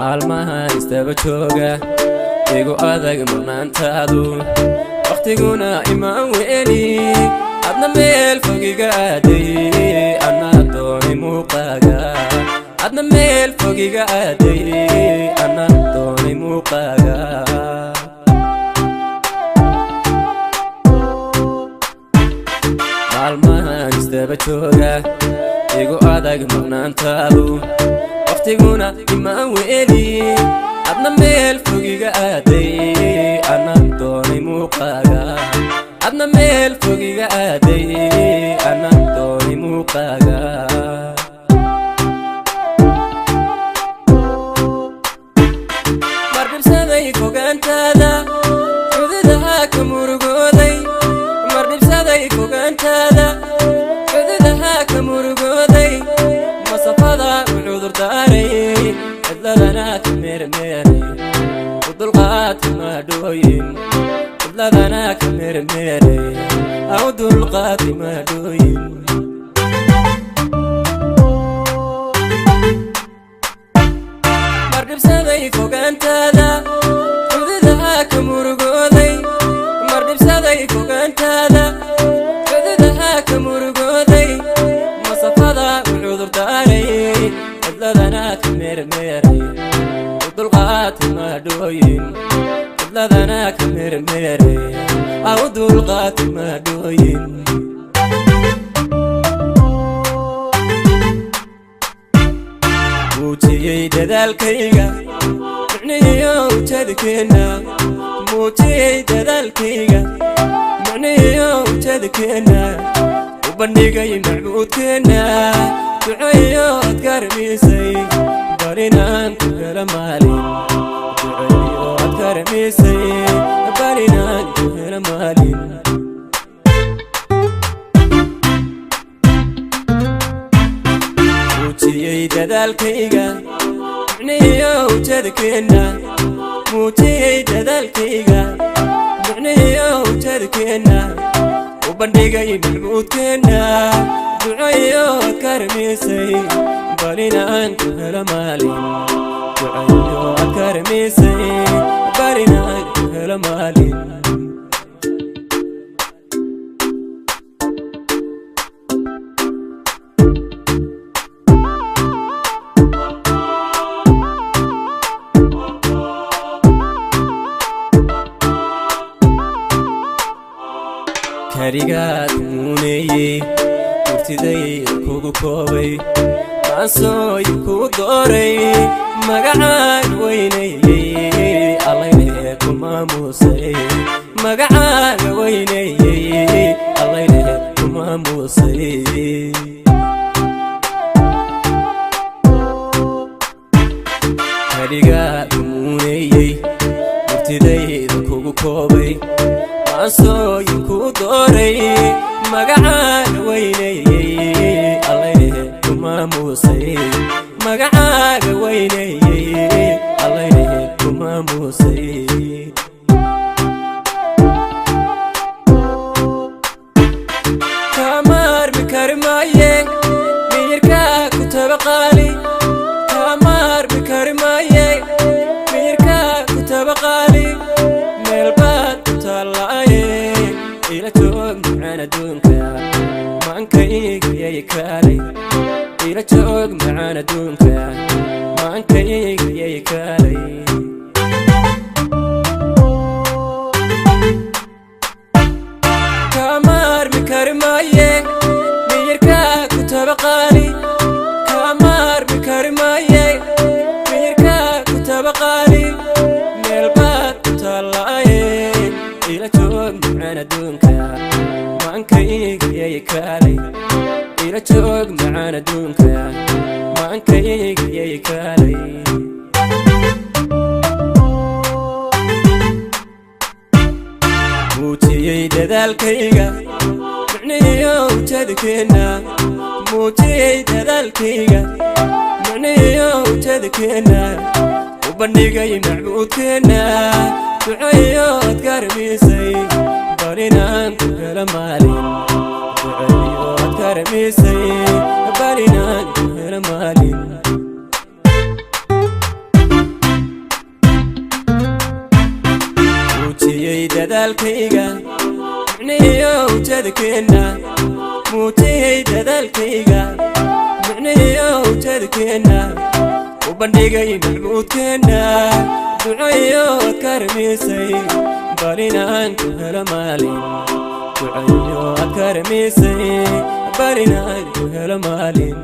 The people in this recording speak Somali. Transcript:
maalmahan istaba jooga igu adag maqnaantaadu waqtiguna imaan weeli adna meel fogiga aaday anna doonay muuqaaga adna meel fogiga aaday anna doonay muuqaaga maalmahan istaba jooga igu adag maqnaantaadu waqtiguna imaan weeli adna meel fogiga aaday anna doonay muuqaaga adna meel fogiga aaday anna doonay muuqaaga mardhibsaday fogaantaada xuduudaha ka murugooday mardhibsaday fogaantaada xuduudaha ka murugooday masafada cudur daaray cidladana ka meermeeray udulqaati maadhooyin cidladana ka meermeeray udulqaati maadhooyin mardhibsaday fogaantaada xuduudaha ka murugooday mardhibsaday fogaantaada xuduudaha ka murugooday masafada cudur daaray cidladana ka meermeeray udulqaati maadhooyin cidladana ka meermeeray udulqaati maadhooyin muujiyey dadaalkayga micnihiyo ujeedkeena muujiyey dadaalkayga micnihiyo ujeedkeena u bandhigay macbuudkeena duceeyo ad garmisay barinaan ku hela maalin duceeyo ad garmisay barinaan ku hela maalin muujiyey dadaalkayga micnihiyo ujeedkeena muujiyey dadaalkayga micnihiyo ujeedkeena u bandhigay macbuudkeena duceeyo ad garmisay barinaan ku hela maalin duceeyo ad garmisay barinaan ku hela maalin karigaad muuneeyey murtiday kugu koobay maansooyin kugu dooray magacaan weyneeyey allayne ku maamuusay magacaan weyneeyey allayne ku maamuusay karigaad muuneeyey murtidayda kugu koobay maansooyin kugu dooray magacaan weyneeyey allayne ku maamuusay magacaaga weyneeyey allayne ku maamuusay kamaarmi kari maaye miyirkaa ku tabaqaali kamaarmi kari maaye miyirkaa ku tabaqaali meelbaad ku taallaaye ila joog macaan adduunka maankaygyay kaalay ila joog macaan adduunka maankaygyay kaalay kamaarmi kari maaye miyirkaa ku tabaqaali kamaarmi kari maaye miyirkaa ku tabaqaali meelbaad ku taallaaye ila joog macaan adduunka maankaygyay kaalay ila joog macaan adduunka maankaygyay kaalay muujiyey dadaalkayga micnihiyo ujeedkeena muujiyey dadaalkayga micnihiyo ujeedkeena u bandhigay macbuudkeena duceeyo ad garmisay barinaan ku hela maalin duceeyo ad garmisay barinaan ku hela maalin dadaalkayga micnihiyo ujeedkeena muujiyey dadaalkayga micnihiyo ujeedkeena u bandhigay macbuudkeena ducayo karmisay barinaan ku helo maalin ducayo karmisay barinaan ku helo maalin